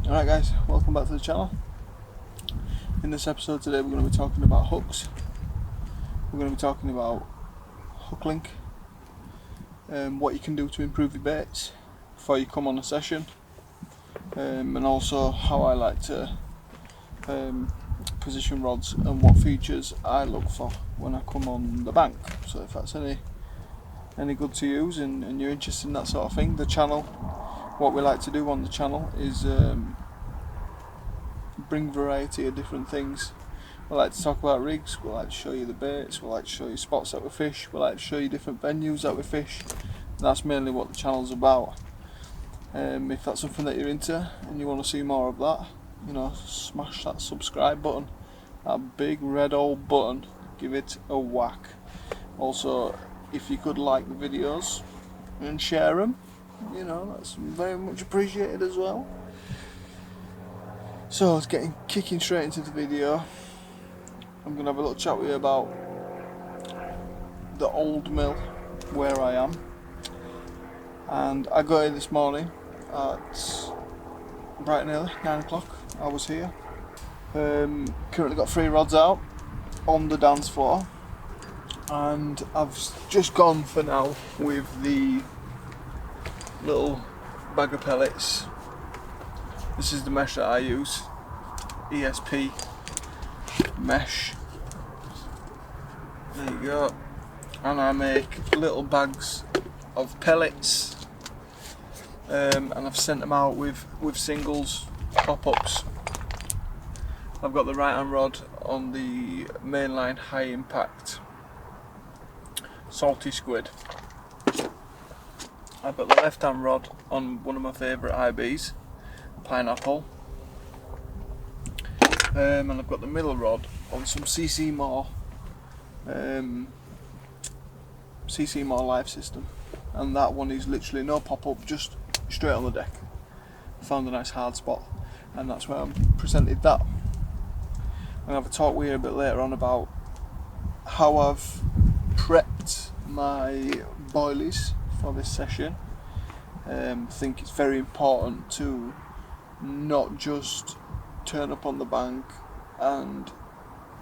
Alright guys, welcome back to the channel. In this episode today we're going to be talking about hooks. We're going to be talking about hook link, what you can do to improve your baits before you come on a session, and also how I like to position rods and what features I look for when I come on the bank. So if that's any good to use and you're interested in that sort of thing, the channel, what we like to do on the channel is bring variety of different things. We like to talk about rigs, we like to show you the baits, we like to show you spots that we fish, we like to show you different venues that we fish. That's mainly what the channel's about. If that's something that you're into and you want to see more of that, you know, smash that subscribe button, that big red old button, give it a whack. Also, if you could like the videos and share them, you know, that's very much appreciated as well. So let's kicking straight into the video. I'm going to have a little chat with you about the old mill where I am, and I got here this morning at bright and early, 9 o'clock. I was here. Currently got 3 rods out on the dance floor, and I've just gone for now with the little bag of pellets. This is the mesh that I use, ESP mesh. There you go. And I make little bags of pellets, and I've sent them out with singles, pop-ups. I've got the right hand rod on the mainline high impact salty squid. I've got the left hand rod on one of my favourite IBs, pineapple, and I've got the middle rod on some CC More live system, and that one is literally no pop-up, just straight on the deck. Found a nice hard spot, and that's where I presented that. I'm going to have a talk with you a bit later on about how I've prepped my boilies for this session. I think it's very important to not just turn up on the bank and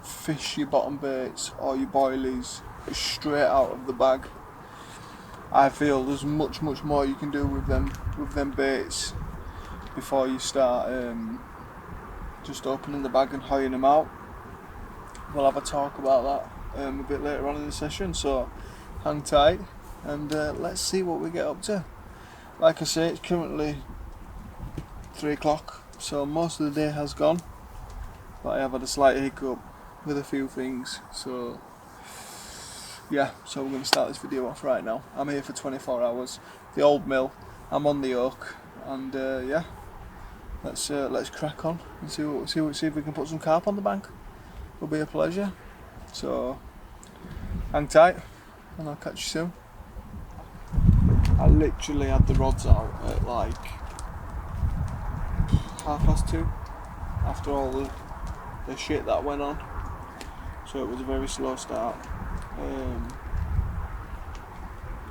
fish your bottom baits or your boilies straight out of the bag. I feel there's much more you can do with them baits before you start just opening the bag and hoying them out. We'll have a talk about that a bit later on in the session, so hang tight and let's see what we get up to. Like I say, it's currently 3 o'clock, so most of the day has gone, but I have had a slight hiccup with a few things, so yeah, so we're going to start this video off right now. I'm here for 24 hours, the old mill, I'm on the oak, and yeah, let's crack on and see if we can put some carp on the bank. It'll be a pleasure, so hang tight and I'll catch you soon. I literally had the rods out at like 2:30 after all the shit that went on, so it was a very slow start.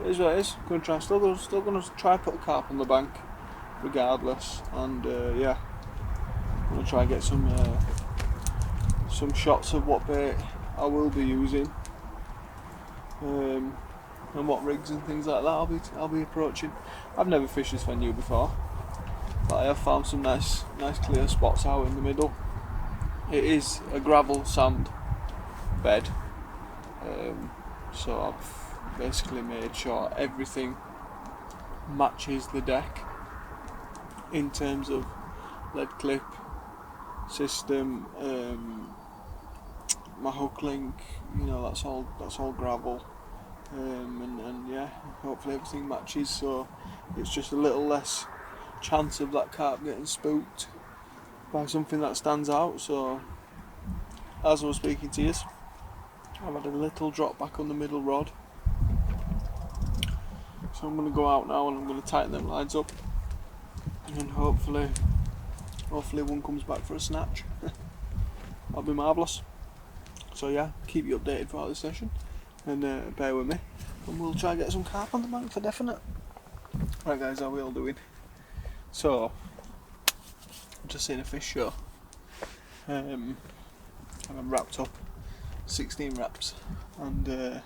It is what it is. Still going to try put a carp on the bank regardless, and yeah, I'm going to try and get some shots of what bait I will be using, and what rigs and things like that I'll be approaching. I've never fished this venue before, but I have found some nice clear spots out in the middle. It is a gravel sand bed, so I've basically made sure everything matches the deck in terms of lead clip system, my hook link, you know, that's all gravel, and yeah, hopefully everything matches, so it's just a little less chance of that carp getting spooked by something that stands out. So as I was speaking to you, I've had a little drop back on the middle rod, so I'm going to go out now and I'm going to tighten them lines up, and hopefully one comes back for a snatch. That'll be marvellous. So yeah, keep you updated throughout the session, and bear with me, and we'll try and get some carp on the bank for definite. Right guys, how are we all doing? So just seen a fish show, and I'm wrapped up 16 wraps, and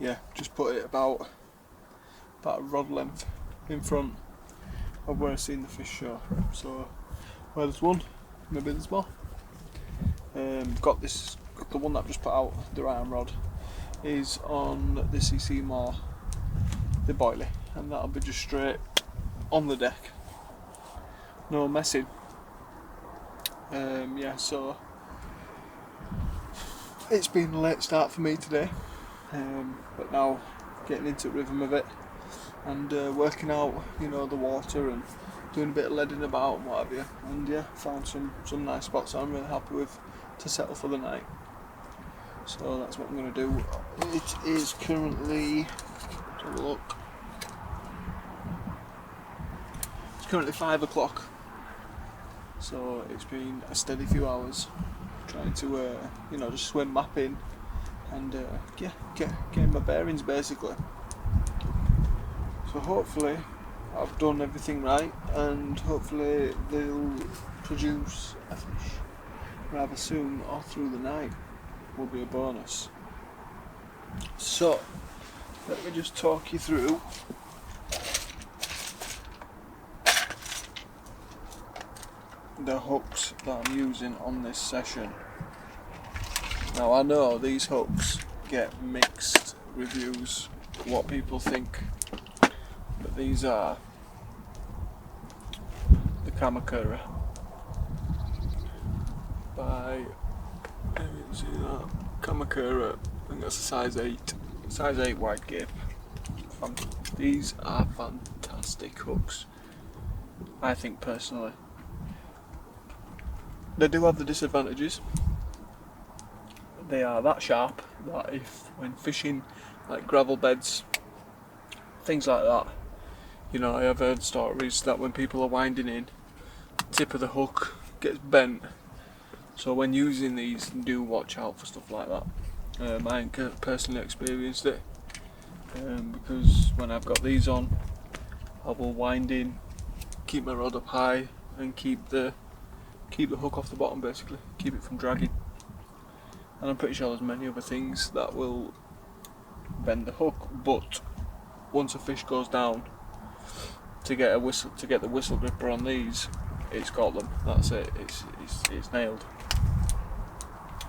yeah, just put it about a rod length in front of where I seen the fish show. So where there's one, maybe there's more. Got the one that I've just put out, the iron rod, is on the CC Moore, the boilie, and that'll be just straight on the deck, no messing. Yeah, so it's been a late start for me today, but now getting into the rhythm of it and working out, you know, the water and doing a bit of leading about and what have you, and yeah, found some nice spots that I'm really happy with to settle for the night. So that's what I'm going to do. It is currently, let's have a look, it's currently 5 o'clock, so it's been a steady few hours trying to you know, just swim mapping and yeah, getting my bearings basically. So hopefully I've done everything right, and hopefully they'll produce a fish rather soon or through the night. Will be a bonus. So let me just talk you through the hooks that I'm using on this session. Now I know these hooks get mixed reviews, what people think, but these are the Kamakura by, you can see that, Kamakura, I think that's a size 8 wide gape. These are fantastic hooks, I think personally. They do have the disadvantages. They are that sharp that if, when fishing like gravel beds, things like that, you know, I have heard stories that when people are winding in, the tip of the hook gets bent. So when using these, do watch out for stuff like that. I ain't personally experienced it, because when I've got these on, I will wind in, keep my rod up high, and keep the hook off the bottom basically, keep it from dragging. And I'm pretty sure there's many other things that will bend the hook, but once a fish goes down, to get the whistle gripper on these, it's got them. That's it. It's nailed.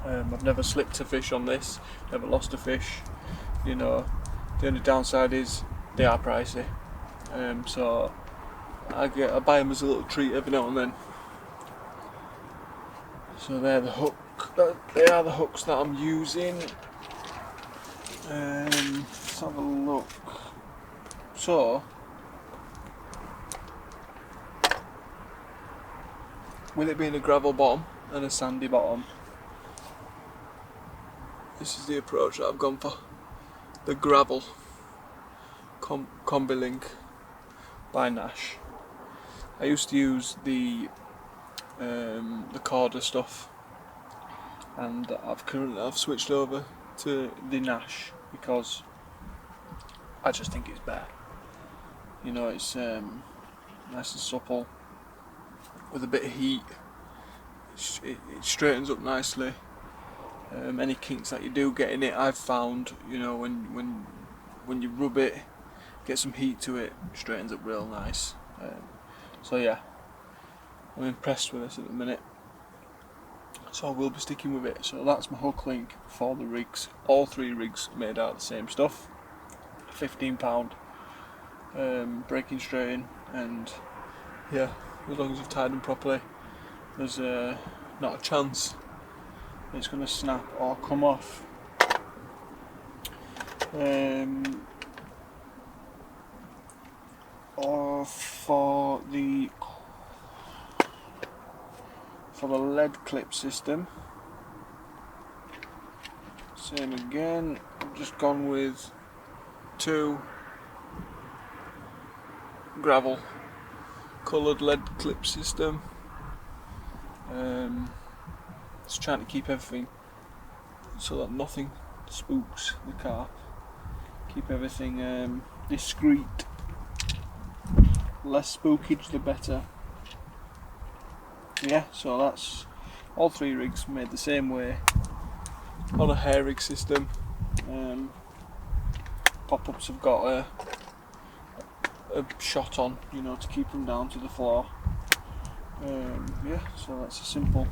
I've never slipped a fish on this, never lost a fish. You know, the only downside is they are pricey. So I buy them as a little treat every now and then. So they're the hook. They are the hooks that I'm using. Let's have a look. So, with it being a gravel bottom and a sandy bottom, this is the approach that I've gone for. The gravel Combi Link by Nash. I used to use the Corda stuff, and I've switched over to the Nash because I just think it's better. You know, it's nice and supple with a bit of heat. It straightens up nicely. Any kinks that you do get in it, I've found, you know, when you rub it, get some heat to it, straightens up real nice. So yeah, I'm impressed with this at the minute. So I will be sticking with it. So that's my hook link for the rigs. All 3 rigs made out of the same stuff. £15, breaking straight in, and yeah, as long as you've tied them properly, there's not a chance it's going to snap or come off. Or for the lead clip system, same again. I've just gone with 2 gravel coloured lead clip system. Just trying to keep everything so that nothing spooks the carp. Keep everything discreet. Less spookage the better. yeah, so that's all 3 rigs made the same way on a hair rig system. Pop-ups have got a shot on, you know, to keep them down to the floor. Yeah, so that's a simple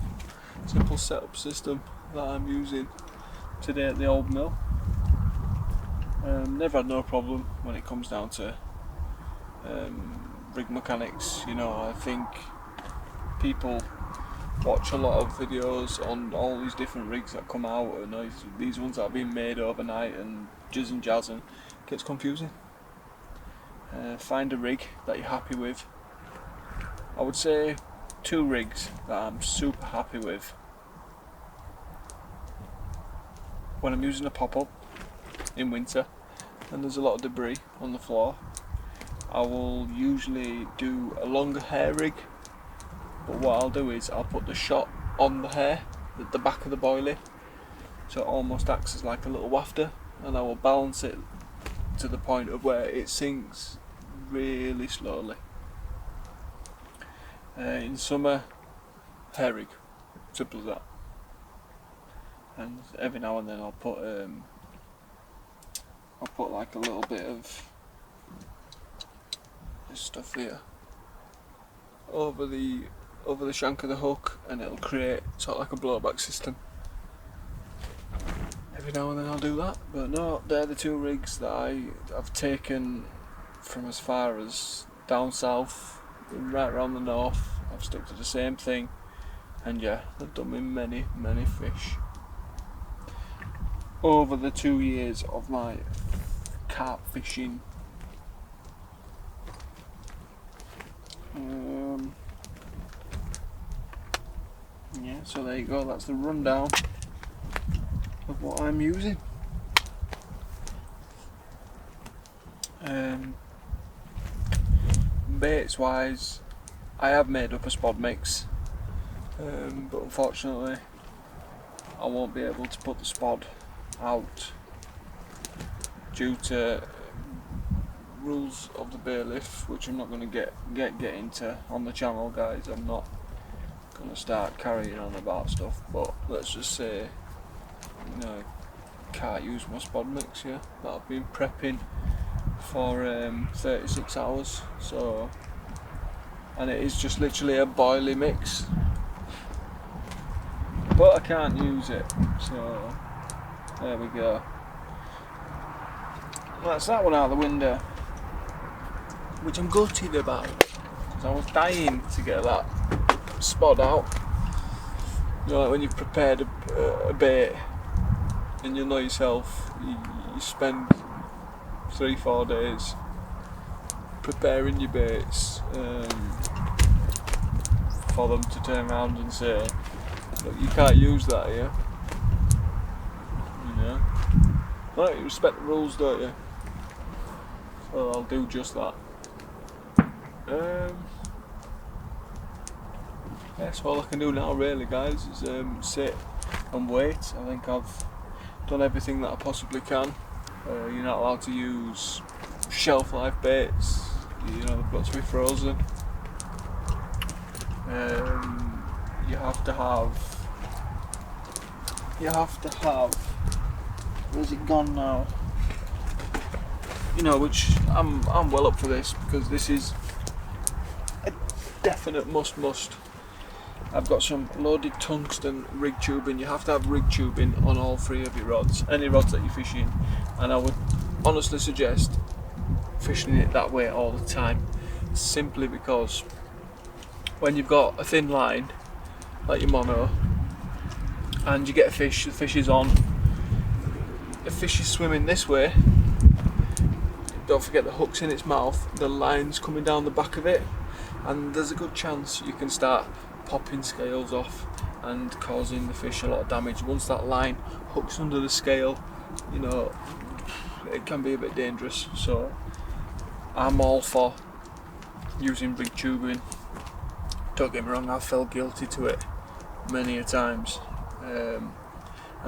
setup system that I'm using today at the old mill. Never had no problem when it comes down to rig mechanics. You know, I think people watch a lot of videos on all these different rigs that come out, and these ones that are being made overnight and jizz and jazz, and it gets confusing. Find a rig that you're happy with. I would say 2 rigs that I'm super happy with. When I'm using a pop-up in winter and there's a lot of debris on the floor, I will usually do a longer hair rig, but what I'll do is I'll put the shot on the hair at the back of the boilie, so it almost acts as like a little wafter, and I will balance it to the point of where it sinks really slowly. In summer, hair rig, simple as that. And every now and then I'll put like a little bit of this stuff here over the shank of the hook, and it'll create sort of like a blowback system. Every now and then I'll do that, but no, they're the 2 rigs that I've taken from as far as down south, right around the north. I've stuck to the same thing, and yeah, they've done me many fish over the 2 years of my carp fishing. Yeah, so there you go, that's the rundown of what I'm using. Baits wise, I have made up a spod mix, but unfortunately I won't be able to put the spod out due to rules of the bailiff, which I'm not going to get into on the channel, guys. I'm not going to start carrying on about stuff, but let's just say, you know, can't use my spod mix here that I've been prepping for 36 hours, so, and it is just literally a boilie mix, but I can't use it, so there we go. That's that one out the window, which I'm gutted about, because I was dying to get that spod out. You know, like when you've prepared a bait, and you know yourself, you spend 3-4 days preparing your baits for them to turn around and say, look, you can't use that here. You know, right, you respect the rules, don't you? So I'll do just that. That's all I can do now, really, guys, is sit and wait. I think I've done everything that I possibly can. You're not allowed to use shelf life baits, you know, they've got to be frozen. You have to have, where's it gone now? You know, which I'm well up for this, because this is a definite must. I've got some loaded tungsten rig tubing. You have to have rig tubing on all 3 of your rods, any rods that you're fishing, and I would honestly suggest fishing it that way all the time, simply because when you've got a thin line like your mono and you get a fish, the fish is on, the fish is swimming this way, don't forget the hook's in its mouth, the line's coming down the back of it, and there's a good chance you can start popping scales off and causing the fish a lot of damage. Once that line hooks under the scale, you know, it can be a bit dangerous. So I'm all for using rig tubing. Don't get me wrong, I've felt guilty to it many a times, and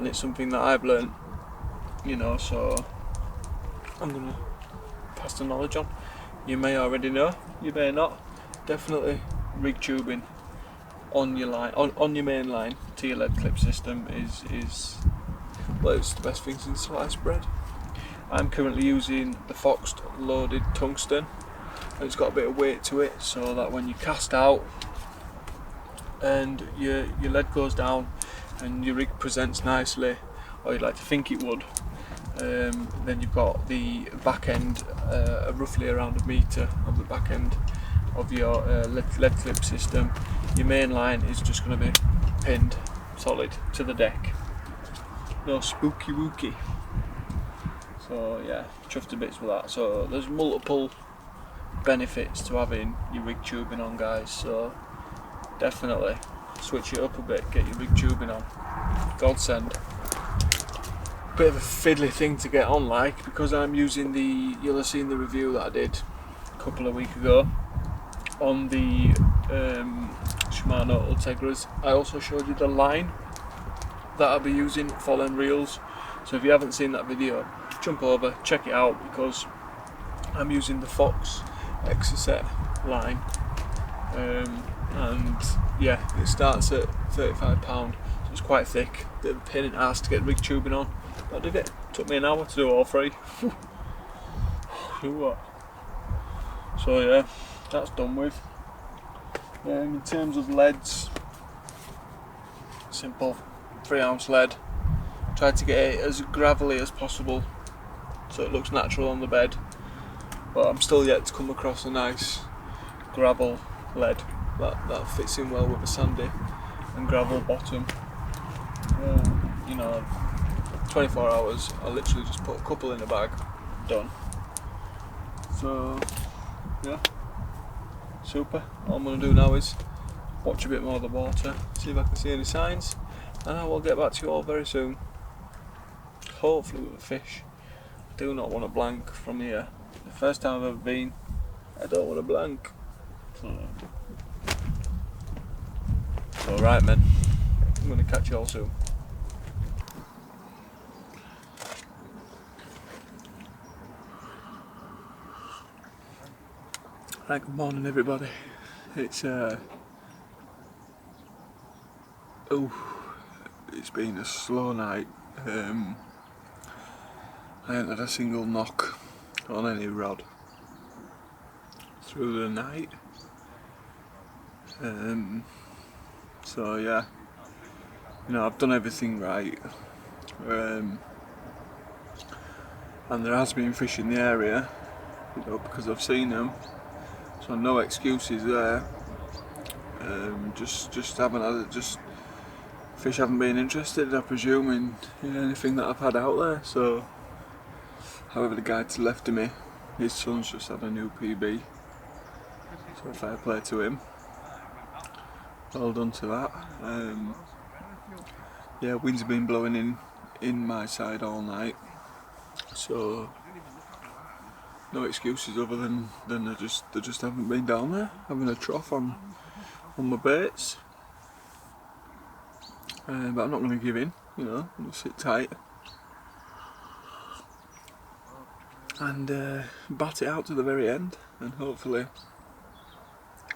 it's something that I've learned, you know, so I'm gonna pass the knowledge on. You may already know, you may not. Definitely rig tubing on your line, on your main line to your lead clip system is well, it's the best thing since sliced bread. I'm currently using the Fox loaded tungsten. It's got a bit of weight to it, so that when you cast out and your lead goes down and your rig presents nicely, or you'd like to think it would, then you've got the back end, roughly around a metre on the back end of your lead clip system. Your main line is just going to be pinned solid to the deck. No spooky wooky. So yeah, chuffed to bits with that. So there's multiple benefits to having your rig tubing on, guys. So definitely switch it up a bit, get your rig tubing on. Godsend. Bit of a fiddly thing to get on, like, because I'm using you'll have seen the review that I did a couple of weeks ago on the Shimano Ultegras. I also showed you the line that I'll be using for them reels. So if you haven't seen that video, jump over, check it out, because I'm using the Fox Exocet line, and yeah, it starts at £35, so it's quite thick. Bit of a pain in the ass to get rig tubing on, but I did it. Took me an hour to do all three. What? So yeah, that's done with. In terms of leads, simple 3-ounce lead. Tried to get it as gravelly as possible so it looks natural on the bed, but I'm still yet to come across a nice gravel lead that fits in well with a sandy and gravel bottom. 24 hours, I literally just put a couple in a bag, done. So yeah, super. All I'm going to do now is watch a bit more of the water, see if I can see any signs, and I will get back to you all very soon. Hopefully with a fish. I do not want to blank from here. The first time I've ever been, I don't want to blank. Alright, men, I'm going to catch you all soon. Right, good morning everybody. It's it's been a slow night. I haven't had a single knock on any rod through the night. So yeah, I've done everything right. And there has been fish in the area, because I've seen them. So no excuses there. Just haven't had it. Fish haven't been interested, I presume, in anything that I've had out there. So, however, the guy to the left of me, his son's just had a new PB. So fair play to him. Well done to that. Yeah, winds have been blowing in my side all night. So no excuses other than they just haven't been down there having a trough on my baits. But I'm not going to give in, I'm going to sit tight and bat it out to the very end and hopefully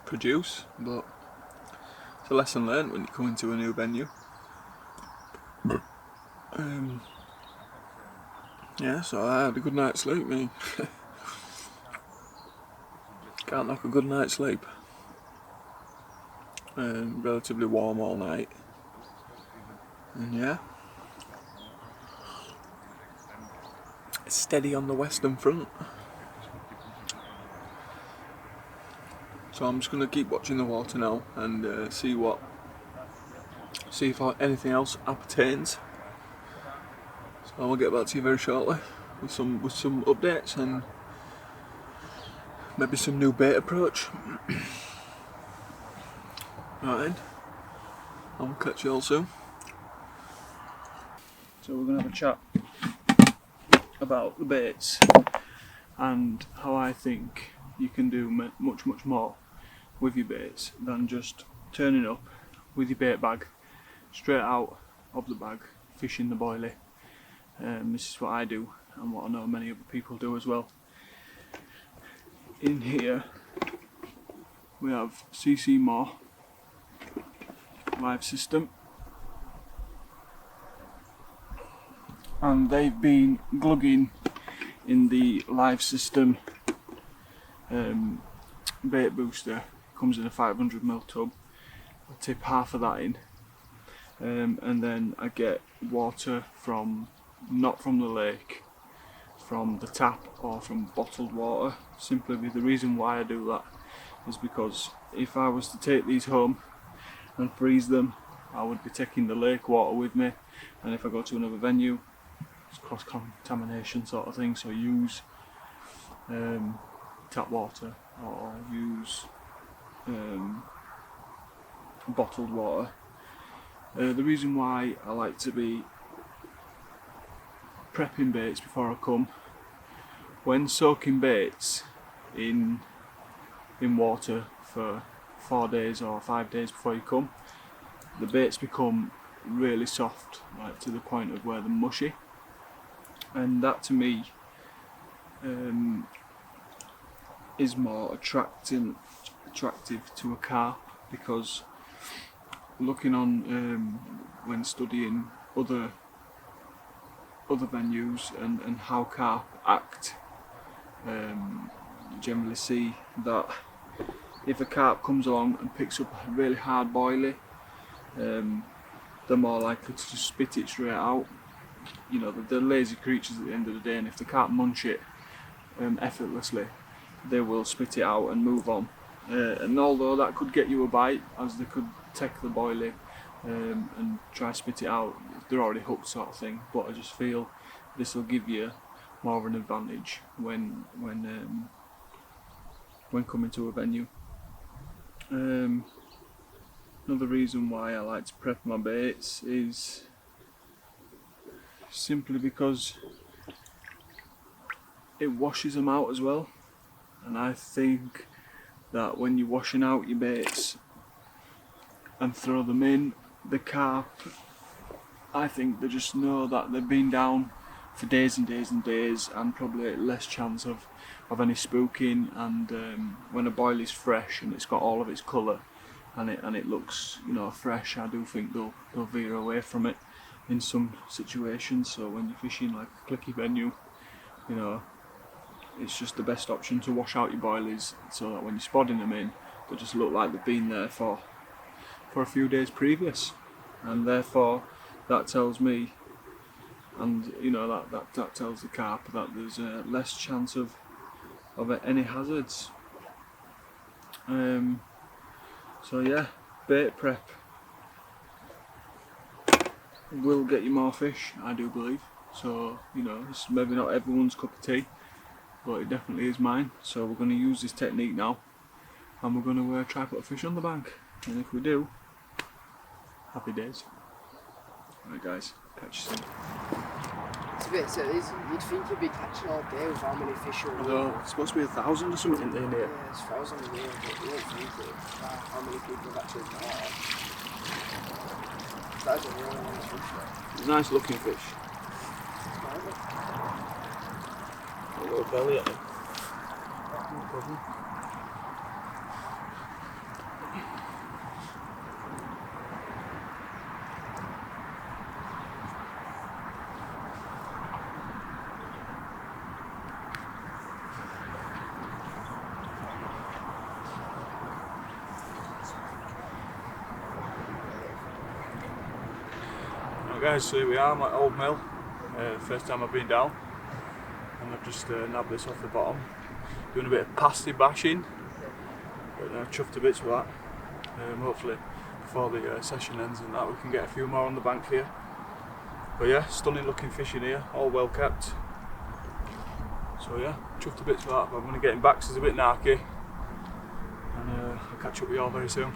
produce. But it's a lesson learned when you come into a new venue. Yeah, so I had a good night's sleep, me. Can't knock a good night's sleep. Relatively warm all night. And yeah, it's steady on the western front. So I'm just going to keep watching the water now and see if anything else appertains. So I'll get back to you very shortly with some updates and maybe some new bait approach. Right, I'll catch you all soon. So we're going to have a chat about the baits and how I think you can do much more with your baits than just turning up with your bait bag straight out of the bag, fishing the boilie. This is what I do and what I know many other people do as well. In here we have CC Moore live system, and they've been glugging in the live system bait booster. Comes in a 500ml tub. I tip half of that in, and then I get water from, not from the lake, from the tap or from bottled water. Simply the reason why I do that is because if I was to take these home and freeze them, I would be taking the lake water with me, and if I go to another venue, it's cross-contamination sort of thing, so use tap water or use bottled water. The reason why I like to be prepping baits before I come, when soaking baits in water for 4 days or 5 days before you come, the baits become really soft, like to the point of where they're mushy, and that to me is more attractive to a carp, because looking on when studying other venues and how carp act, generally see that if a carp comes along and picks up a really hard boilie, they're more likely to just spit it straight out. You know, they're lazy creatures at the end of the day, and if they can't munch it effortlessly, they will spit it out and move on. And although that could get you a bite, as they could take the boilie and try to spit it out, they're already hooked sort of thing. But I just feel this will give you more of an advantage when coming to a venue. Another reason why I like to prep my baits is simply because it washes them out as well, and I think that when you're washing out your baits and throw them in, the carp, I think they just know that they've been down for days and days and days, and probably less chance of any spooking. And when a boil is fresh and it's got all of its colour and it looks, you know, fresh, I do think they'll veer away from it in some situations. So when you're fishing like a clicky venue, you know, it's just the best option to wash out your boilies, so that when you're spodding them in, they just look like they've been there for a few days previous, and therefore that tells me, and you know, that tells the carp that there's less chance of any hazards. So yeah, bait prep will get you more fish, I do believe. So, you know, it's maybe not everyone's cup of tea, but it definitely is mine. So we're going to use this technique now, and we're going to try put a fish on the bank, and if we do, happy days. Right guys, catch you soon. It's a bit so you'd think you'd be catching all day with how many fish are in here. It's supposed to be 1,000 or something in here. Yeah, it's 1,000 a year, but you don't think it. How many people have actually caught it. That's a really nice fish though. It's a nice looking fish. A little belly on it. No problem. Guys, so here we are, my old mill. First time I've been down, and I've just nabbed this off the bottom. Doing a bit of pasty bashing, but chuffed to bits with that. Hopefully before the session ends and that, we can get a few more on the bank here. But yeah, stunning looking fish in here, all well kept. So yeah, chuffed to bits with that, but I'm going to get him back because he's a bit narky, and I'll catch up with you all very soon.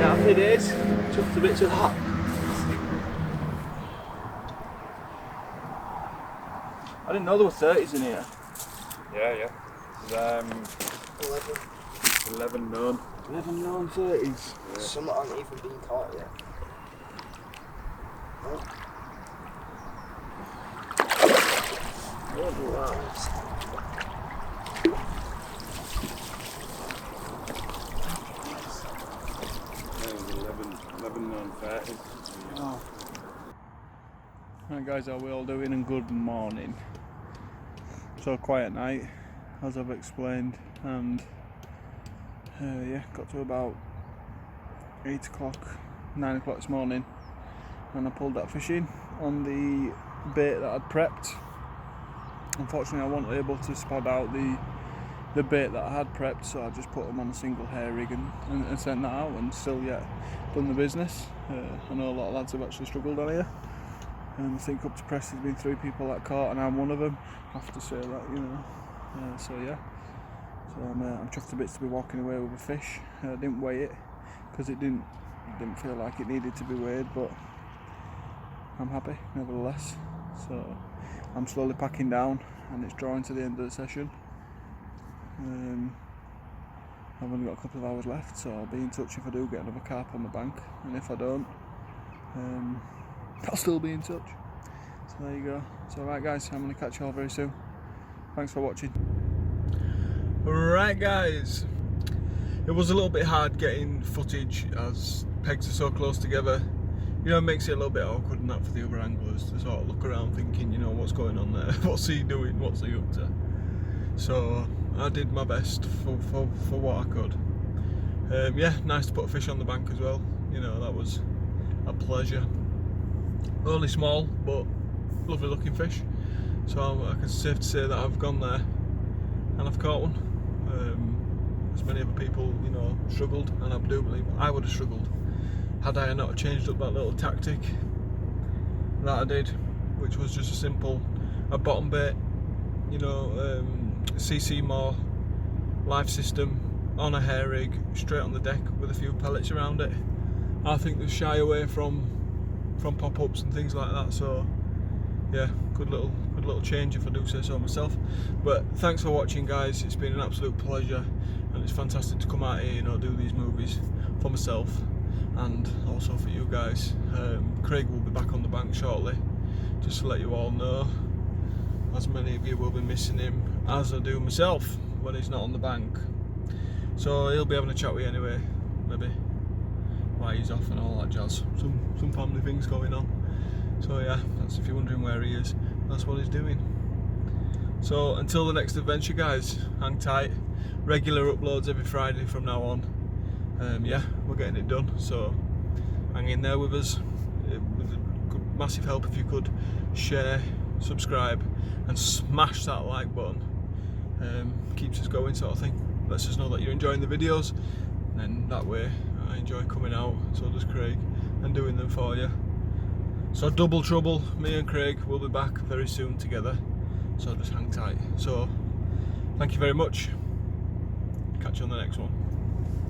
Happy days, chuffed to bits of that. I didn't know there were 30s in here. Yeah. There's 11. 11 known. 11 known 30s. Yeah. Some aren't even being caught yet. Oh. Don't do that. Oh. Right guys, how are we all doing, and good morning. So quiet night, as I've explained, and yeah, got to about 8 o'clock, 9 o'clock this morning, and I pulled that fish in on the bait that I'd prepped. Unfortunately I wasn't able to spot out the bait that I had prepped, so I just put them on a single hair rig and sent that out, and still yet done the business. I know a lot of lads have actually struggled on here, and I think up to press there's been 3 people that caught, and I'm one of them. I have to say that, you know. So yeah, so I'm chuffed to bits to be walking away with a fish. I didn't weigh it because it didn't feel like it needed to be weighed, but I'm happy nevertheless. So I'm slowly packing down, and it's drawing to the end of the session. I've only got a couple of hours left, so I'll be in touch if I do get another carp on the bank, and if I don't, I'll still be in touch. So there you go. So right guys, I'm going to catch you all very soon. Thanks for watching. Right guys, it was a little bit hard getting footage as pegs are so close together. You know, it makes it a little bit awkward and that for the other anglers to sort of look around thinking, you know, what's going on there, what's he doing, what's he up to. So I did my best for what I could. Yeah, nice to put a fish on the bank as well. You know, that was a pleasure. Only small, but lovely looking fish. So I can safe to say that I've gone there and I've caught one. As many other people, you know, struggled, and I do believe I would have struggled had I not changed up that little tactic that I did, which was just a bottom bait, you know, CC more live system on a hair rig straight on the deck with a few pellets around it. I think they shy away from pop-ups and things like that, so yeah, good little change if I do say so myself. But thanks for watching guys, it's been an absolute pleasure, and it's fantastic to come out here, you know, do these movies for myself and also for you guys. Craig will be back on the bank shortly, just to let you all know, as many of you will be missing him, as I do myself when he's not on the bank. So he'll be having a chat with you anyway, maybe why he's off and all that jazz. Some family things going on. So yeah, that's, if you're wondering where he is, that's what he's doing. So until the next adventure guys, hang tight. Regular uploads every Friday from now on. Yeah, we're getting it done, so hang in there with us. It would be massive help if you could share, subscribe and smash that like button. Keeps us going, sort of thing. Lets us know that you're enjoying the videos, and then that way I enjoy coming out, so does Craig, and doing them for you. So double trouble, me and Craig will be back very soon together, so just hang tight. So thank you very much, catch you on the next one.